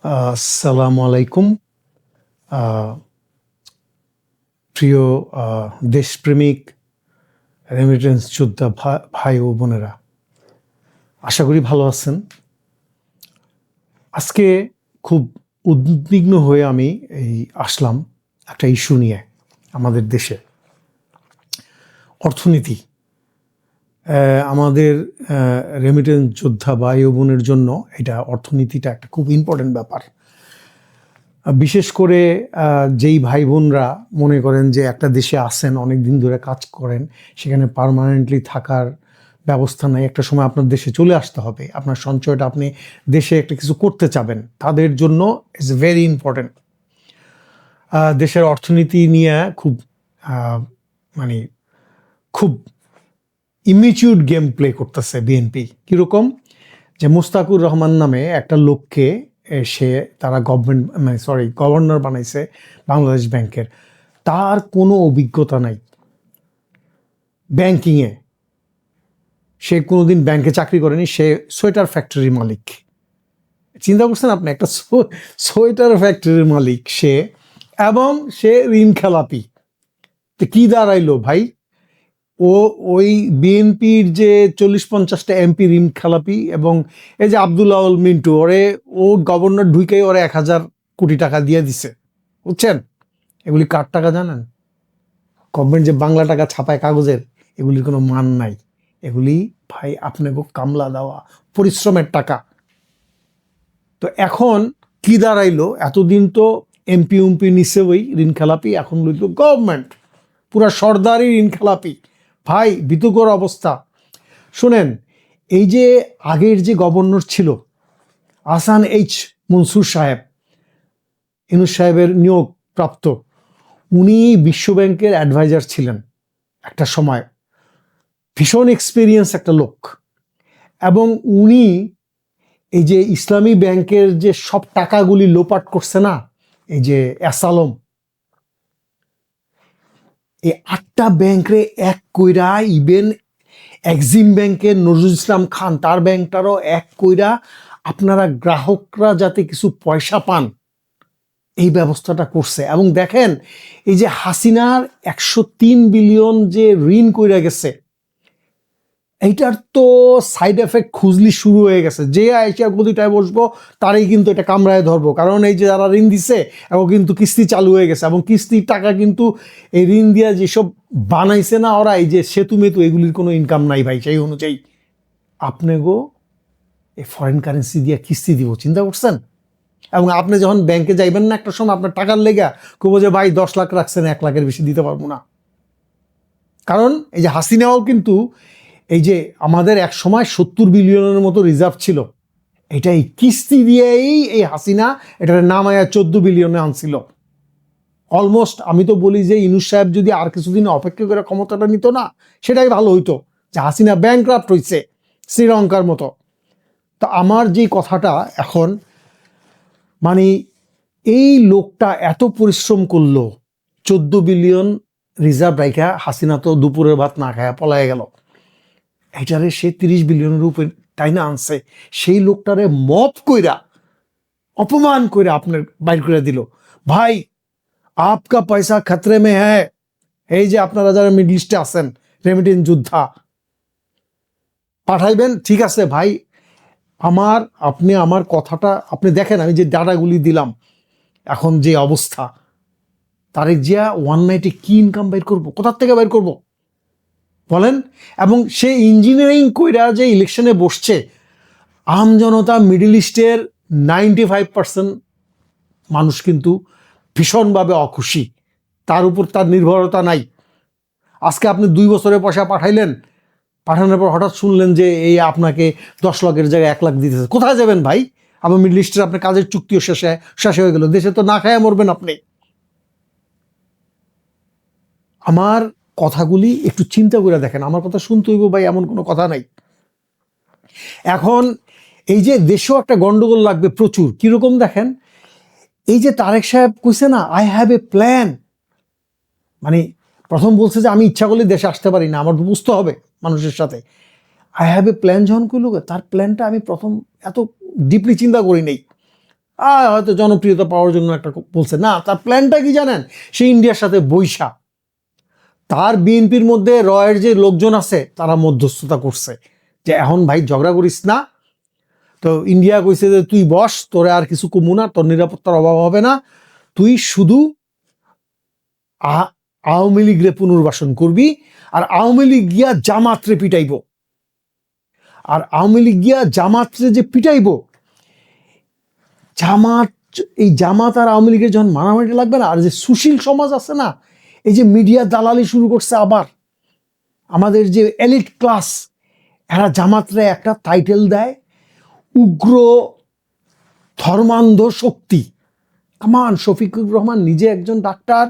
আসসালামু আলাইকুম। আহ, প্রিয় দেশপ্রেমিক রেমিটেন্স যোদ্ধা ভাই ও বোনেরা, আশা করি ভালো আছেন। আজকে খুব উদ্বিগ্ন হয়ে আমি আসলাম একটা ইস্যু নিয়ে। আমাদের দেশে অর্থনীতি, আমাদের রেমিটেন্স যোদ্ধা ভাই ও বোনের জন্য এটা অর্থনীতিটা একটা খুব ইম্পর্টেন্ট ব্যাপার। বিশেষ করে যেই ভাই বোনরা মনে করেন যে একটা দেশে আসেন, অনেক দিন ধরে কাজ করেন, সেখানে পার্মানেন্টলি থাকার ব্যবস্থা নাই, একটা সময় আপনার দেশে চলে আসতে হবে, আপনার সঞ্চয়টা আপনি দেশে একটা কিছু করতে চাবেন, তাদের জন্য ইটস ভেরি ইম্পর্টেন্ট। দেশের অর্থনীতি নিয়ে খুব মানে খুব ইমিচিউর গেম প্লে করতেছে বিএনপি। কীরকম যে মুস্তাকুর রহমান নামে একটা লোককে তারা গভর্নর বানাইছে বাংলাদেশ ব্যাংকের। তার কোনো অভিজ্ঞতা নাই ব্যাংকিংয়ে, সে কোনোদিন ব্যাংকে চাকরি করেনি, সে সোয়েটার ফ্যাক্টরির মালিক। চিন্তা করছেন আপনি, একটা সোয়েটার ফ্যাক্টরির মালিক সে, এবং সে ঋণ খেলাপি। তো কি দাঁড়াইলো ভাই, ও ওই বিএনপির যে 40-50টা এমপি ঋণ খেলাপি, এবং এই যে আব্দুল আউল মিন্টু, ও গভর্নর ঢুকেই 1000 কোটি টাকা দিয়ে দিছে, বুঝছেন? এগুলি কার টাকা জানেন? গভর্নমেন্ট যে বাংলা টাকা ছাপায় কাগজের, এগুলির কোনো মান নাই। এগুলি ভাই আপনাকে কামলা দেওয়া পরিশ্রমের টাকা। তো এখন কি দাঁড়াইলো, এতদিন তো এমপি নিচে ওই ঋণ খেলাপি, এখন লইল গভর্নমেন্ট পুরা সর্দারি ঋণ খেলাপি। ভাই বিতুকর অবস্থা। শুনেন, এই যে আগের যে গভর্নর ছিল আহসান এইচ মনসুর সাহেব, ইউনূস সাহেবের নিয়োগ প্রাপ্ত, উনি বিশ্বব্যাংকের অ্যাডভাইজার ছিলেন একটা সময়, ভীষণ এক্সপিরিয়েন্স একটা লোক। এবং উনি এই যে ইসলামী ব্যাংকের যে সব টাকাগুলি লোপাট করছে না, এই যে অ্যাসালম, এই 8টা ব্যাংকে এক কইরা, ইভেন এক্সিম ব্যাংকের নজরুল ইসলাম খান তার ব্যাংকটারও এক কইরা, আপনারা গ্রাহকরা যাতে কিছু পয়সা পান এই ব্যবস্থাটা করছে। এবং দেখেন, এই যে হাসিনার 103 বিলিয়ন যে ঋণ কইরা গেছে, এইটার তো সাইড এফেক্ট খুঁজলি শুরু হয়ে গেছে। যে আইসা গদিটায় বসবো তারই কিন্তু এটা কামড়ায় ধরবো, কারণ এই যে যারা ঋণ দিছে এবং কিন্তু কিস্তি চালু হয়ে গেছে, এবং কিস্তির টাকা কিন্তু এই ঋণ দিয়া যেসব বানাইছে না ওরা, এই যে সেতু মেতু, এগুলির কোনো ইনকাম নাই ভাই। সেই অনুযায়ী আপনি এই ফরেন কারেন্সি দিয়ে কিস্তি দিব, চিন্তা করছেন? এবং আপনি যখন ব্যাংকে যাইবেন না একটা সময়, আপনার টাকার লেগা কবো যে ভাই 10 লাখ রাখছেন, 1 লাখের বেশি দিতে পারবো না। কারণ এই যে হাসিনাও কিন্তু, এই যে আমাদের এক সময় 70 বিলিয়নের মতো রিজার্ভ ছিল, এটা এই কিস্তি দিয়েই এই হাসিনা এটার নামায়া 14 বিলিয়নে আনছিল অলমোস্ট। আমি তো বলি যে ইউনূস সাহেব যদি আর কিছুদিন অপেক্ষা করে ক্ষমতাটা নিত না, সেটাই ভালো হইতো, যে হাসিনা ব্যাংক্রাফট হইছে শ্রীলঙ্কার মতো। তো আমার যে কথাটা এখন, মানে এই লোকটা এত পরিশ্রম করলো, 14 বিলিয়ন রিজার্ভ রাখা, হাসিনা তো দুপুরের ভাত না খায়া পলায় গেল, এটারে সে 30 বিলিয়নের উপরে টাইনা আনছে। সেই লোকটারে মপ কইরা, অপমান কইরা আপনার বাইর করে দিল। ভাই আপকা পয়সা খতরে মে হ্যায়। এই যে আপনারা যারা মিডল ইস্টে আছেন, রেমিটেন্স যোদ্ধা পাঠাইবেন, ঠিক আছে ভাই, আপনি আমার কথাটা আপনি দেখেন, আমি যে ডাটাগুলি দিলাম, এখন যে অবস্থা, তারেক জিয়া 1 নাইটে কি ইনকাম বাইর করবো, কোথার থেকে বাইর করবো বলেন? এবং সে ইঞ্জিনিয়ারিং কইরা যে ইলেকশনে বসছে, আম জনতা মিডল ইস্টের 95% মানুষ কিন্তু ভীষণভাবে অখুশি, তার উপর তার নির্ভরতা নাই। আজকে আপনি 2 বছরের পয়সা পাঠাইলেন, পাঠানোর পর হঠাৎ শুনলেন যে এই আপনাকে 10 লাখের জায়গায় 1 লাখ দিতেছে। কোথায় যাবেন ভাই? আবার মিডল ইস্টের আপনার কাজের চুক্তিও শেষ হয়ে গেল, দেশে তো না খায়া মরবেন আপনি। আমার কথাগুলি একটু চিন্তা করে দেখেন, আমার কথা শুনতে হইব ভাই, এমন কোনো কথা নাই। এখন এই যে দেশেও একটা গন্ডগোল লাগবে প্রচুর। কিরকম দেখেন, এই যে তারেক সাহেব কইছে না, আই হ্যাভ এ প্ল্যান, মানে প্রথম বলছে যে আমি ইচ্ছা করলে দেশে আসতে পারি না, আমার বুঝতে হবে মানুষের সাথে। আই হ্যাভ এ প্ল্যান যখন কইল, তার প্ল্যানটা আমি প্রথম এত ডিপলি চিন্তা করি নেই। হয়তো জনপ্রিয়তা পাওয়ার জন্য একটা বলছে না, তার প্ল্যানটা কি জানেন? সে ইন্ডিয়ার সাথে বৈশা তার বিএনপির মধ্যে রয়ের যে লোকজন আছে তারা মধ্যস্থতা করছে যে এখন ভাই ঝগড়া করিস না। তো ইন্ডিয়া কইছে যে তুই বস, তোরে আর কিছু কমু না, তোর নিরাপত্তার অভাব হবে না, তুই শুধু আওয়ামী লীগরে পুনর্বাসন করবি, আর আওয়ামী লীগ গিয়া জামাতরে পিটাইব, আর আওয়ামী লীগ গিয়া জামাতরে যে পিটাইব, জামাত এই জামাত আর আওয়ামী লীগের যখন মারামারি লাগবে না, আর যে সুশীল সমাজ আছে না, এই যে মিডিয়া দালালি শুরু করছে আবার, আমাদের যে এলিট ক্লাস, এরা জামাতরে একটা টাইটেল দেয় উগ্র ধর্মান্ধ শক্তি। কামান, শফিকুর রহমান নিজে একজন ডাক্তার,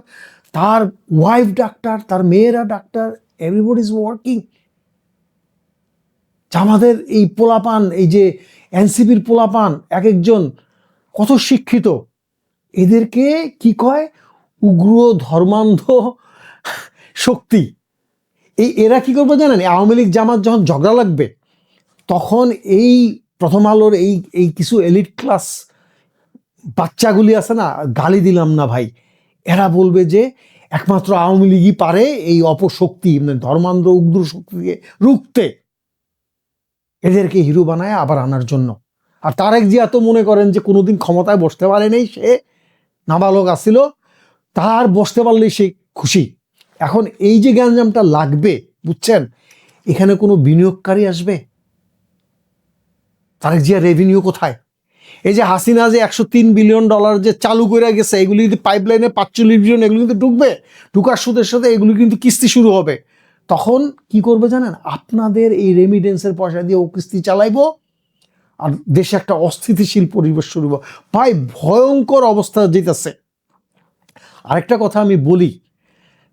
তার ওয়াইফ ডাক্তার, তার মেয়েরা ডাক্তার, এভরিবডি ইজ ওয়ার্কিং। আমাদের এই পোলাপান, এই যে এনসিপির পোলাপান এক একজন কত শিক্ষিত, এদেরকে কি কয়? উগ্র ধর্মান্ধ শক্তি। এরা কি করবে জানেন? আওয়ামী লীগ জামাত যখন ঝগড়া লাগবে, তখন এই প্রথম আলোর এই কিছু এলিট ক্লাস বাচ্চাগুলি আছে না, গালি দিলাম না ভাই, এরা বলবে যে একমাত্র আওয়ামী লীগই পারে এই অপশক্তি, মানে ধর্মান্ধ উগ্র শক্তিকে রুখতে, এদেরকে হিরো বানায় আবার আনার জন্য। আর তারেক জিয়া তো মনে করেন যে কোনোদিন ক্ষমতায় বসতে পারে নেই, সে নাবালক আসিল, তার বসতে পারলেই সে খুশি। এখন এই যে গ্যাঞ্জামটা লাগবে, বুঝছেন, এখানে কোনো বিনিয়োগকারী আসবে? তারেক জিয়া রেভিনিউ কোথায়? এই যে হাসিনা যে $103 বিলিয়ন যে চালু করে গেছে, এগুলি যদি পাইপলাইনে 45 বিলিয়ন, এগুলো কিন্তু ঢুকবে, ঢুকার সাথে সাথে এগুলি কিন্তু কিস্তি শুরু হবে। তখন কি করবে জানেন? আপনাদের এই রেমিডেন্সের পয়সা দিয়ে ও কিস্তি চালাইবো, আর দেশে একটা অস্থিতিশীল পরিবেশ শুরু হবে। ভাই ভয়ঙ্কর অবস্থা যেতেছে। আরেকটা কথা আমি বলি,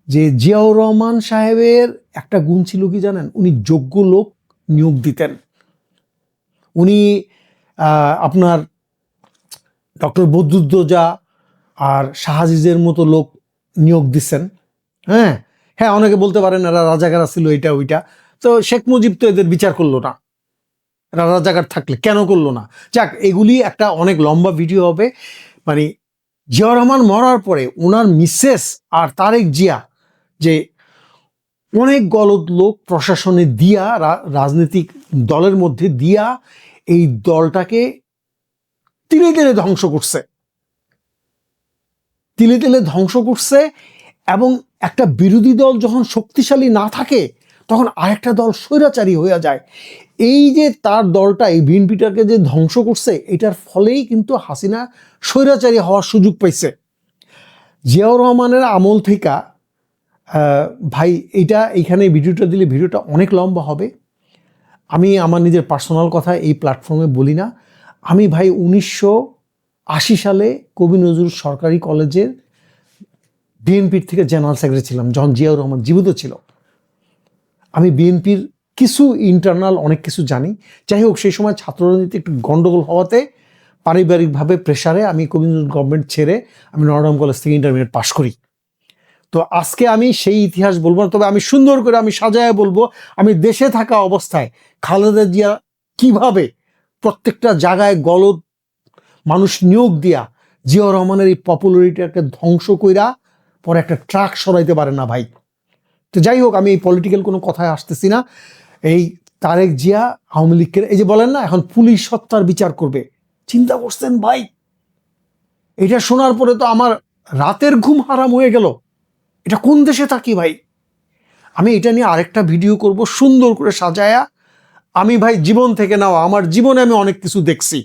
যে জিয়াউর রহমান সাহেবের একটা গুণ ছিল কি জানেন? উনি যোগ্য লোক নিয়োগ দিতেন। উনি আপনার ডক্টর বদরুদ্দোজা আর শাহাজিজের মতো লোক নিয়োগ দিচ্ছেন। হ্যাঁ হ্যাঁ, অনেকে বলতে পারেন এরা রাজাকার ছিল, এটা ওইটা। তো শেখ মুজিব তো এদের বিচার করলো না, এরা রাজাকার থাকলে কেন করলো না? যাক, এগুলি একটা অনেক লম্বা ভিডিও হবে। মানে জিয়াউর রহমান মরার পরে ওনার মিসেস আর তারেক জিয়া যে অনেক গলদ লোক প্রশাসনে দিয়া, রাজনৈতিক দলের মধ্যে দিয়া, এই দলটাকে তিলে তিলে ধ্বংস করছে, তিলে তিলে ধ্বংস করছে। এবং একটা বিরোধী দল যখন শক্তিশালী না থাকে, তখন আরেকটা দল স্বৈরাচারী হয়ে যায়। এই যে তার দলটা, এই বিএনপিটাকে যে ধ্বংস করছে, এটার ফলেই কিন্তু হাসিনা স্বৈরাচারী হওয়ার সুযোগ পাইছে। জিয়াউর রহমানের আমল থেকে ভাই, এইখানে ভিডিওটা দিলে ভিডিওটা অনেক লম্বা হবে। আমি আমার নিজের পার্সোনাল কথা এই প্ল্যাটফর্মে বলি না। আমি ভাই 1980 সালে কবি নজরুল সরকারি কলেজের বিএনপির থেকে জেনারেল সেক্রেটারি ছিলাম, যখন জিয়াউর রহমান জীবিত ছিল। আমি বিএনপির কিছু ইন্টারনাল অনেক কিছু জানি। যাই হোক, সেই সময় ছাত্র রাজনীতি একটু গন্ডগোল হওয়াতে, পারিবারিকভাবে প্রেশারে আমি কবি নজরুল গভর্নমেন্ট ছেড়ে আমি নরডাম কলেজ থেকে ইন্টারমিডিয়েট পাশ করি। তো আজকে আমি সেই ইতিহাস বলবো না, তবে আমি সুন্দর করে আমি সাজায় বলবো আমি দেশে থাকা অবস্থায় খালেদা জিয়া কিভাবে প্রত্যেকটা জায়গায় গলদ মানুষ নিয়োগ দিয়া জিয়াউর রহমানের এই পপুলারিটিকে ধ্বংস কইরা পরে একটা ট্রাক সরাইতে পারে না ভাই। তো যাই হোক, আমি এই পলিটিক্যাল কোনো কথায় আসতেছি না। এই তারেক জিয়া আওয়ামী লীগকে, এই যে বলেন না এখন পুলিশ হত্যার বিচার করবে, চিন্তা করছেন ভাই? এটা শোনার পরে তো আমার রাতের ঘুম হারাম হয়ে গেল। এটা কোন দেশে থাকি ভাই? আমি এটা নিয়ে আরেকটা ভিডিও করব সুন্দর করে সাজায়া। আমি ভাই জীবন থেকে নাও, আমার জীবনে আমি অনেক কিছু দেখছি,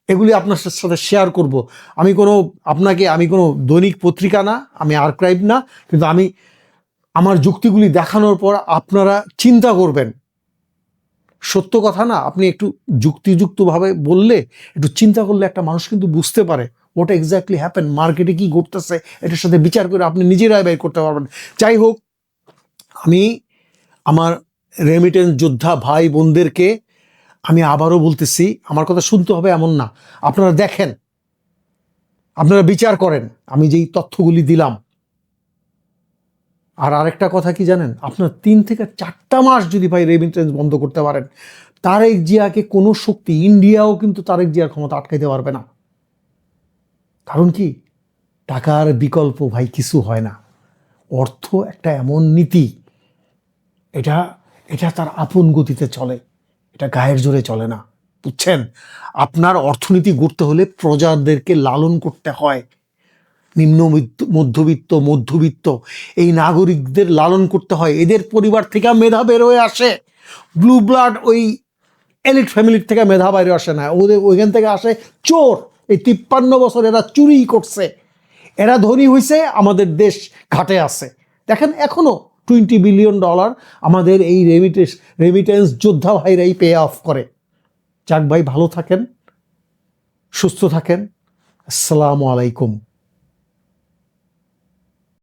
এগুলি আপনার সাথে শেয়ার করব। আমি কোনো দৈনিক পত্রিকা না, আমি আর্কাইভ না, কিন্তু আমি আমার যুক্তিগুলি দেখানোর পর আপনারা চিন্তা করবেন। সত্য কথা না, আপনি একটু যুক্তিযুক্তভাবে বললে, একটু চিন্তা করলে একটা মানুষ কিন্তু বুঝতে পারে ওটা এক্স্যাক্টলি হ্যাপেন, মার্কেটে কি ঘটতেছে, এটার সাথে বিচার করে আপনি নিজেরাই ব্যয় করতে পারবেন। যাই হোক, আমি আমার রেমিটেন্স যোদ্ধা ভাই বোনদেরকে আমি আবারও বলতেছি, আমার কথা শুনতে হবে এমন না, আপনারা দেখেন, আপনারা বিচার করেন আমি যেই তথ্যগুলি দিলাম। আর আরেকটা কথা কি জানেন? আপনার 3 থেকে 4টা মাস যদি ভাই রেমিটেন্স বন্ধ করতে পারেন, তারেক জিয়াকে কোনো শক্তি, ইন্ডিয়াও কিন্তু তারেক জিয়ার ক্ষমতা আটকাইতে পারবে না। কারণ কি, টাকার বিকল্প ভাই কিছু হয় না। অর্থ একটা এমন নীতি, এটা এটা তার আপন গতিতে চলে, এটা গায়ের জোরে চলে না, বুঝছেন? আপনার অর্থনীতি গড়তে হলে প্রজাদেরকে লালন করতে হয়। নিম্নবিত্ত, মধ্যবিত্ত, মধ্যবিত্ত এই নাগরিকদের লালন করতে হয়। এদের পরিবার থেকে মেধা বের হয়ে আসে। ব্লু ব্লাড ওই এলিট ফ্যামিলির থেকে মেধা বাইরে আসে না, ওদের ওইখান থেকে আসে চোর। এই 53 বছর এরা চুরি করছে, এরা ধনী হয়েছে, আমাদের দেশ ঘাটে আছে। দেখেন এখনো $20 বিলিয়ন আমাদের এই রেমিটেন্স যোদ্ধা ভাইরাই পে অফ করে। যাক ভাই, ভালো থাকেন, সুস্থ থাকেন। আসসালামু আলাইকুম।